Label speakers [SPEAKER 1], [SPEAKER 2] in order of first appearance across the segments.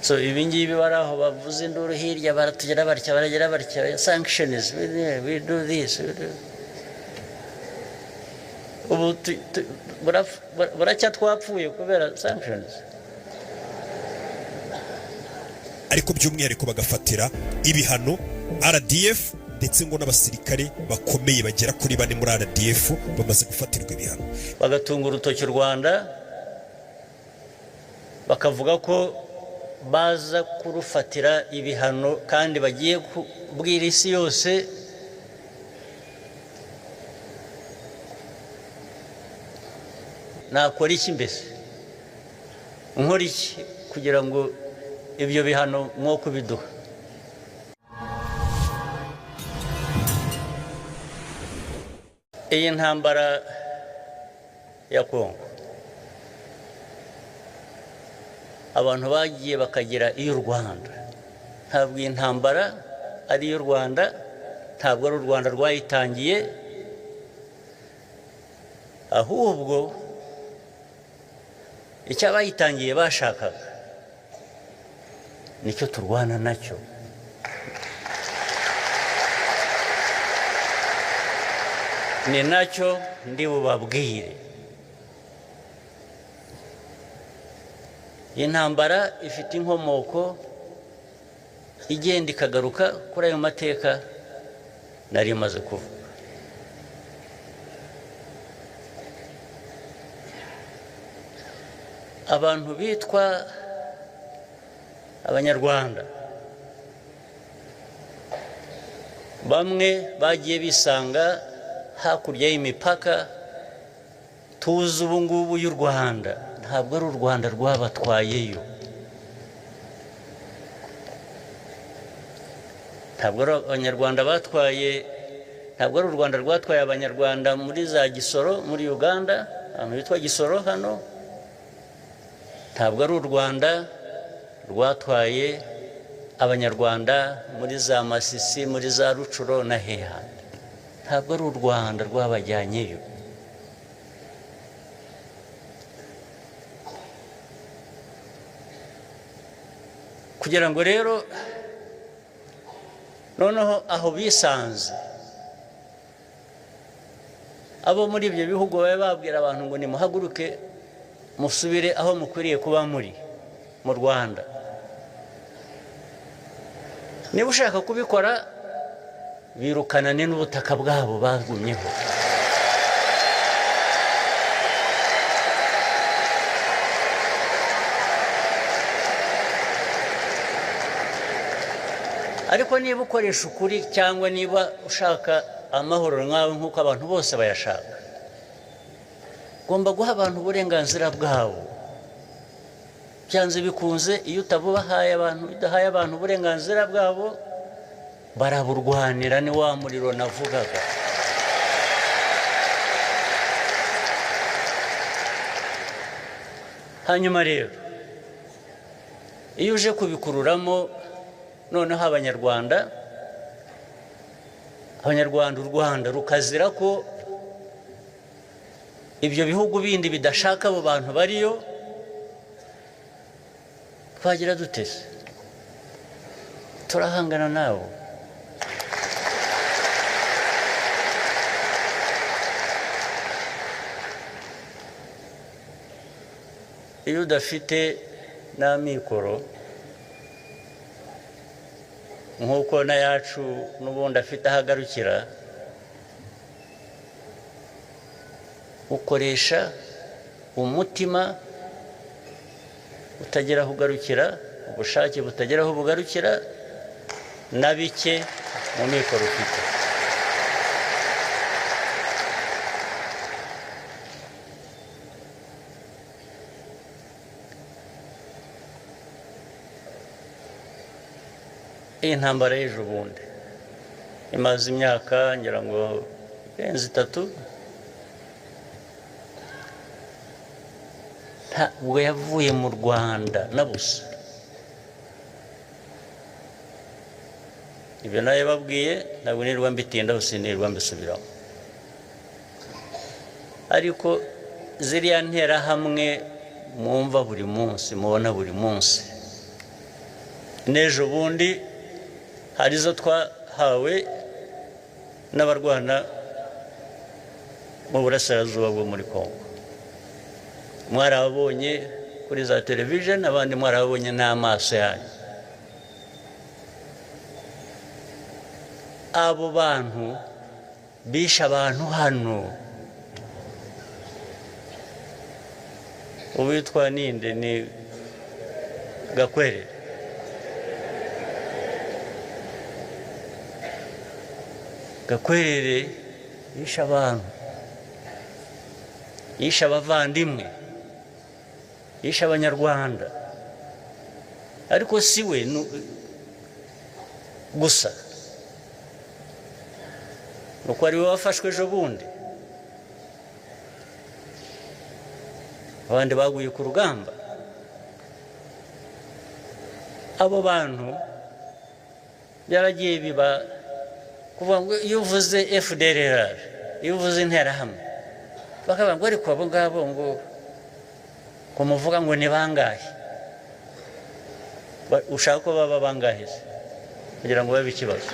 [SPEAKER 1] So ibingibi baraho bavuze induru hirya baratugera barya sanctions, we do this, ubu buracya twapfuye kubera sanctions.
[SPEAKER 2] Ariko by'umwihariko bagafatira ibihano RDF ndetse ngo n'abasirikare bakomeye bagera kuri 4 muri RDF bamaze gufatirwa ibihano,
[SPEAKER 1] bagatunga urutoki Rwanda bakavuga ko baza kurufatira ibihano kandi bagiye kubwira isi yose nakora iki mbese nkora iki kugira ngo ibyo bihano mwo kubiduha. Iyi ntambara ya Kongo abantu bagiye bakagira iyo Rwanda, ntabwo intambara ari iyo Rwanda, ntabwo ari u Rwanda rwayitangiye, ahubwo icyo abayitangiye bashakaga nicyo turwana nacyo. Ni nacyo ndi bubabwire. Intambara ifite inkomoko igenda ikagaruka kuri ayo mateka nari maze kuvuga. Abantu bitwa Abanyarwanda bamwe bagiye bisanga hakurya y'imipaka tuzi ubu ngubu y'u Rwanda, ntabwo ari u Rwanda rwabatwayeyo, ntabwo ari Abanyarwanda batwaye, ntabwo ari u Rwanda rwatwaye Abanyarwanda muri za Gisoro muri Uganda, ahantu hitwa Gisoro hano, ntabwo ari u Rwanda rwatwaye Abanyarwanda muri za Masisi muri za Rucuro na Heha, ntabwo ari u Rwanda rwabajyanyeyo. Kugira ngo rero noneho aho bisanze abo muri ibyo bihugu babe babwira abantu ngo nimuhaguruke musubire aho mukwiriye kuba muri mu Rwanda. Niba ushaka kubikora birukanane n'ubutaka bwabo bagumyeho. Ariko niba ukoresha ukuri cyangwa niba ushaka amahoro nkawe nk'uko abantu bose bayashaka, ugomba guha abantu uburenganzira bwabo. Byanze bikunze iyo utabuhaye abantu, udahaye abantu uburenganzira bwabo baraburwanira. Ni wa muriro navugaga. Hanyuma rero iyo uje kubikururamo noneho Abanyarwanda u Rwanda rukazira ko ibyo bihugu bindi bidashaka abo bantu bariyo, twagira dutese turahangana nabo. Iyo udafite n'amikoro nk'uko na yacu n'ubundi afite ahagarukira, ukoresha umutima utagira aho ugarukira, ubushake butagira aho bugarukira, na bike mu mikoro ufite. Iyi ntambara y'ejo bundi imaze imyaka ngira ngo irenze 3, ntabwo yavuye mu Rwanda na busa. Ibyo nayo babwiye ntabwo nirwa mbitindaho, sinirwa mbisubiraho. Ariko ziriya ntera hamwe mwumva buri munsi, mubona buri munsi, n'ejo bundi hari izo twahawe n'abarwana mu burasirazuba bwo muri Kongo. Mwarabonye kuri za television, abandi mwarabonye n'amaso yanyu. Abo bantu bishe abantu hano. Uwitwa ninde? Ni Gakwerere. Gakwerere yishe abantu, yishe abavandimwe, yishe abanyarwanda, ariko si we gusa, nuko ari we wafashwe ejo bundi. Abandi baguye ku rugamba. Abo bantu byaragiye biba kuvuga ngo iyo uvuze FDLR, iyo uvuze interahamwe, bakavuga ngo ariko abo ngabo ngo kumuvuga ngo ni bangahe? Ushaka ko baba bangahe kugira ngo babe ikibazo?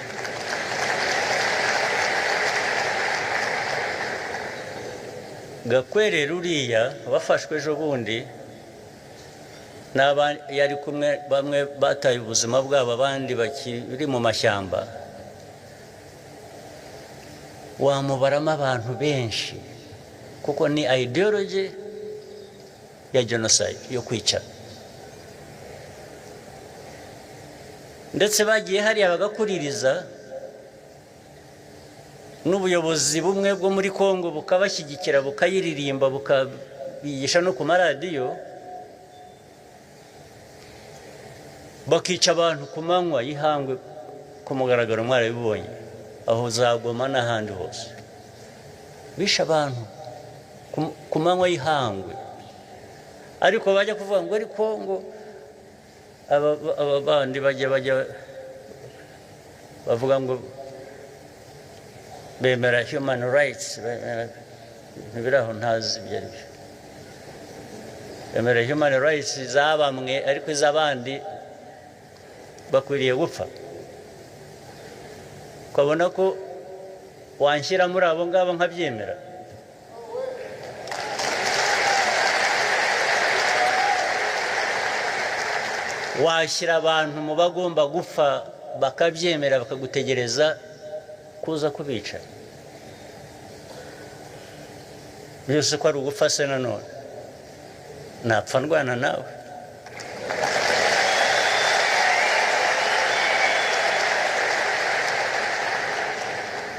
[SPEAKER 1] Gakwerere uriya bafashwe ejo bundi yari kumwe, bamwe bataye ubuzima bwabo, abandi bakiri mu mashyamba. Wamubaramo abantu benshi, kuko ni ideology ya genocide, yo kwica. Ndetse bagiye hariya bagakuririza n'ubuyobozi bumwe bwo muri Kongo bukabashyigikira, bukayiririmba, bukabigisha no ku maradiyo, bakica abantu ku manywa y'ihangwe, ku mugaragaro mwarabibonye, aho za Goma n'ahandi hose. Bishe abantu ku manywa y'ihangwe, ariko bajya kuvuga ngo ariko ngo aba bandi bajya bavuga ngo bemera human rights. Ntibiraho ntazi ibyo ari byo. Bemera human rights za bamwe, ariko iz'abandi bakwiriye gupfa. Ukabona ko wanshyira muri abo ngabo nkabyemera? Washyira abantu mu bagomba gupfa bakabyemera, bakagutegereza kuza kubica? Byose ko ari ugupfa se nanone? Napfa ndwana nawe?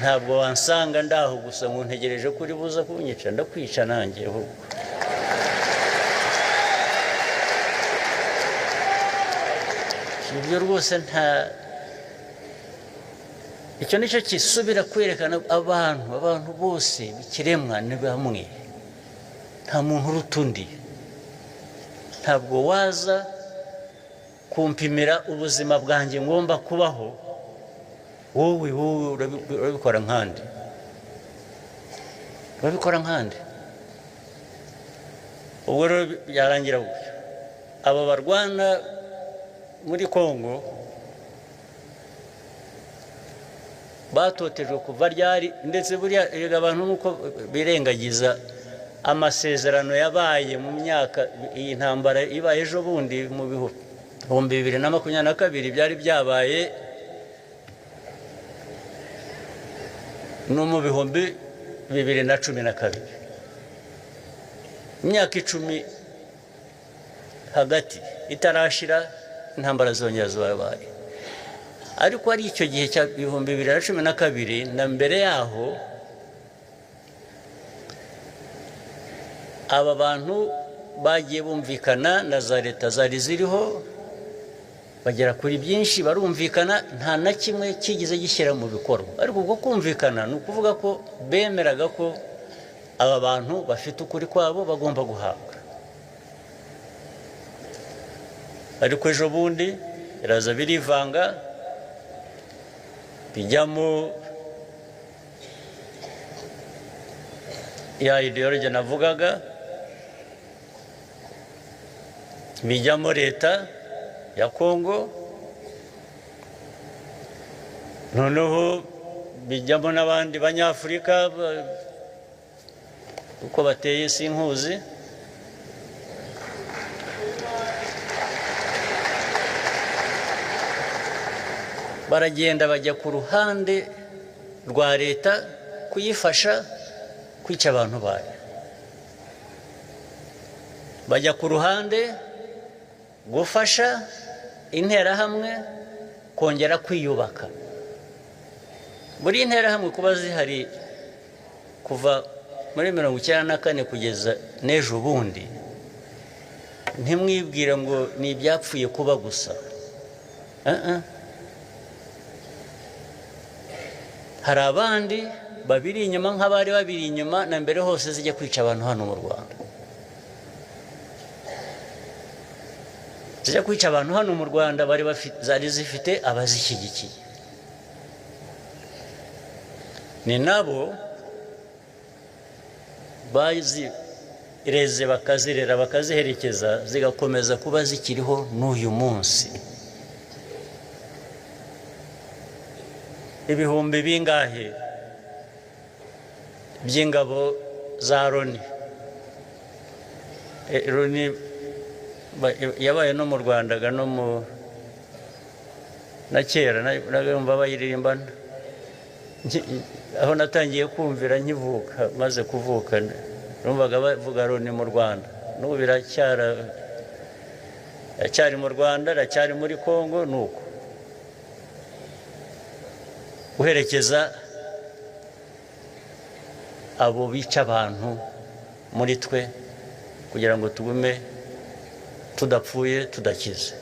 [SPEAKER 1] Ntabwo wansanga ndaho gusa ngo ntegereje ko uri buza kunyica. Ndakwica nanjye ahubwo. Ibyo rwose icyo nicyo kisubira kwerekana abantu bose bikiremwa ni bamwe, nta muntu uruta undi. Ntabwo waza kumpimira ubuzima bwanjye ngomba kubaho, wowe urabikora nkandi, urabikora nkandi. Ubwo rero byarangira gutyo. Aba barwana muri Kongo batotejwe kuva ryari, ndetse buriya abantu nuko birengagiza amasezerano yabaye mu myaka, iyi ntambara ibaye ejo bundi mu 2022 byari byabaye no mu 2012. Imyaka 10 hagati itarashira intambara zongera zabaye. Ariko ari icyo gihe cya 2012 na mbere yaho, aba bantu bagiye bumvikana na za leta zari ziriho, bagera kuri byinshi, barumvikana, nta na kimwe kigize gishyira mu bikorwa. Ariko ubwo kumvikana ni ukuvuga ko bemeraga ko aba bantu bafite ukuri kwabo bagomba guhabwa. Ariko ejo bundi iraza birivanga, bijyamo ya ideology navugaga, bijyamo leta ya Kongo, noneho bijyamo n'abandi banyafurika uko bateye sinkuzi, baragenda bajya ku ruhande rwa leta kuyifasha kwica abantu bayo, bajya ku ruhande gufasha interahamwe kongera kwiyubaka. Muri interahamwe kuba zihari kuva muri 1994 kugeza n'ejo bundi, ntimwibwire ngo ni ibyapfuye kuba gusa. Hari abandi babiri inyuma nk'abari babiri inyuma na mbere hose zijya kwica abantu hano mu Rwanda, zijya kwica abantu hano mu Rwanda zari zifite abazishyigikiye, ni nabo bazireze bakazirera bakaziherekeza zigakomeza kuba zikiriho n'uyu munsi. Ibihumbi bingahe by'ingabo za Loni. Loni yabaye no mu Rwanda no mu na kera nagomba bayiririmbana, aho natangiye kumvira nkivuka, maze kuvuka numvaga bavuga Loni mu Rwanda, n'ubu biracyari mu Rwanda, racyari muri Kongo, nuko guherekeza abo bica abantu muri twe kugira ngo tugume tudapfuye tudakize.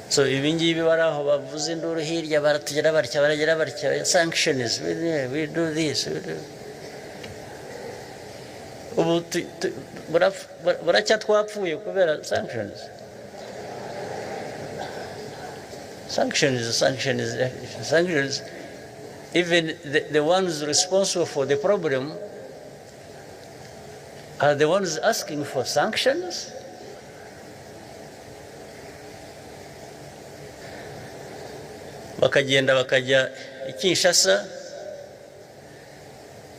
[SPEAKER 1] So ibingibi bari aho bavuze induru hirya baratugera batya baragera batya, sanctions, we do this, ubu buracya twapfuye kubera sanctions. Sanctions. Even the ones responsible for the problem are the ones asking for sanctions. Bakagenda bakajya i Kinshasa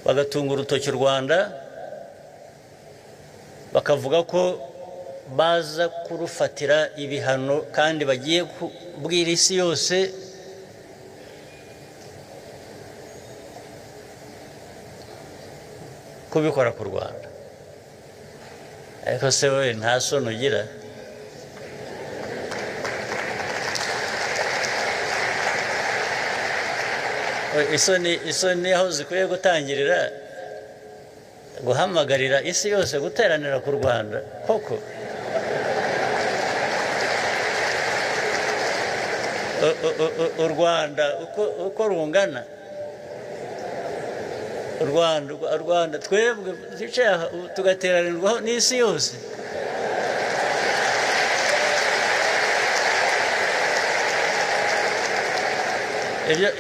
[SPEAKER 1] bagatunga urutoki u Rwanda, bakavuga ko baza kurufatira ibihano kandi bagiye kubwira isi yose kubikora ku Rwanda. Ariko se wowe nta soni ugira? Isoni aho zikwiye gutangirira guhamagarira isi yose guteranira ku Rwanda koko. U Rwanda uko rungana, u Rwanda twebwe twicaye tugateranirwaho n'isi yose.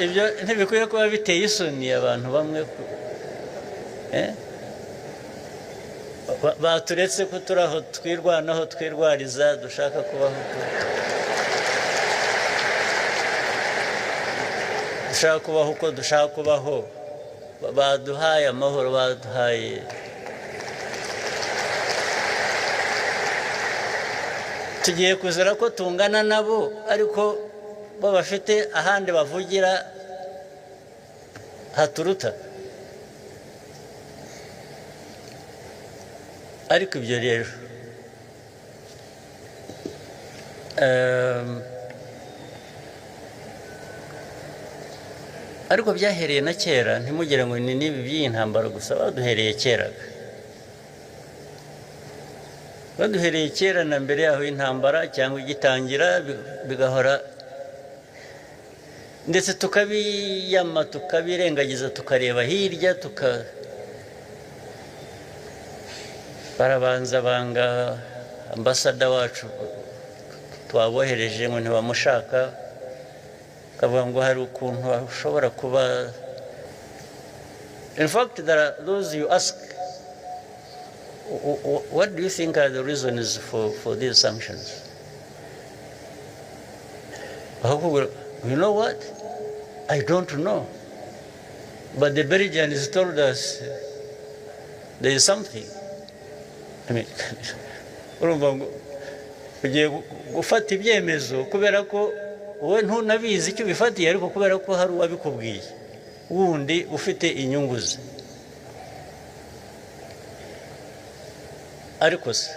[SPEAKER 1] Ibyo ntibikwiye kuba biteye isoni abantu bamwe baturetse ko turaho twirwanaho twirwariza dushaka kubaho, dushaka kubaho uko dushaka kubaho, baduhaye amahoro, baduhaye tugiye kuzira ko tungana nabo, ariko bo bafite ahandi bavugira haturuta. Ariko ibyo rero ariko byahereye na kera, ntimugire ngo ni n'ibi by'intambara gusa, baduhereye kera. Baduhereye kera na mbere yaho intambara cyangwa igitangira bigahora, ndetse tukabiyama tukabirengagiza tukareba hirya, barabanza banga ambasada wacu twabohereje ngo ntibamushaka, kavuga ngo hari ukuntu ashobora kuba. In fact, there are those you ask, what do you think are the reasons for these sanctions? You know what? I don't know. But the Belgians told us there is something. I mean, urumva ngo ugiye gufata ibyemezo kubera ko wowe ntunabizi icyo bifatiye ariko kubera ko hari uwabikubwiye wundi ufite inyungu ze. Ariko se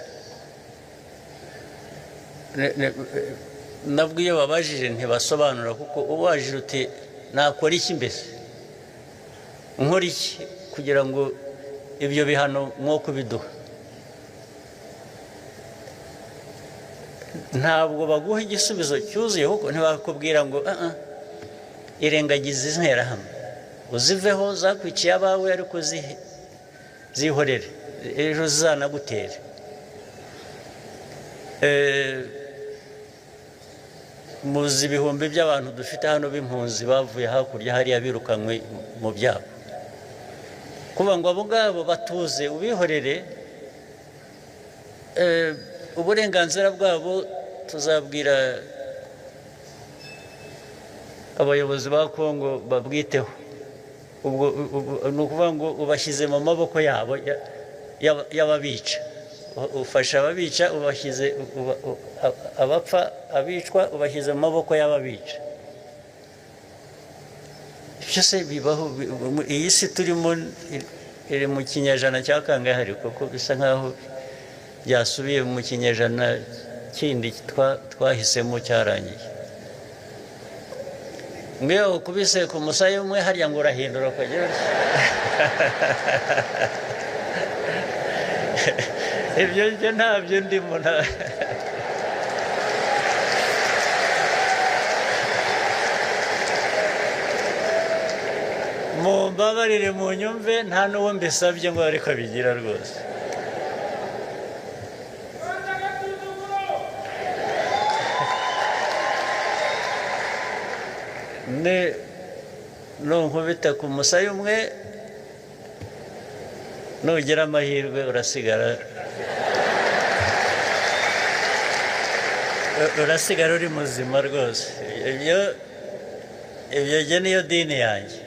[SPEAKER 1] nabwo iyo babajije ntibasobanura kuko ubajije uti nakora iki mbese nkora iki kugira ngo ibyo bihano mwo kubiduha, ntabwo baguha igisubizo cyuzuye kuko ntibakubwira ngo irengagize interahamwe uziveho zakwiciye abawe ariko zihorere ejo zizanagutere. Muzi ibihumbi by'abantu dufite hano b'impunzi bavuye hakurya hariya birukanywe mu byabo, kuba ngo abo ngabo batuze ubihorere, uburenganzira bwabo tuzabwira abayobozi ba Kongo babwiteho. Ubwo ni ukuvuga ngo ubashyize mu maboko yabo y'ababica, ufasha ababica, ubashyize abapfa abicwa ubashyize mu maboko y'ababica. Byose bibaho. Iyi si turimo iri mu kinyejana cya kangahe kuko bisa nkaho byasubiye mu kinyejana kindi twahisemo cyarangiye. Mwewe ukubise ku musaya umwe harya ngo urahindura ukagira ibyo byo ntabyo ndimo. Mumbabarire mu nyumve, nta n'uwo mbisabye ngo ariko abigira rwose. Nunkubita ku musaya umwe nugira amahirwe urasigara uri muzima rwose. Ibyo niyo dini yanjye.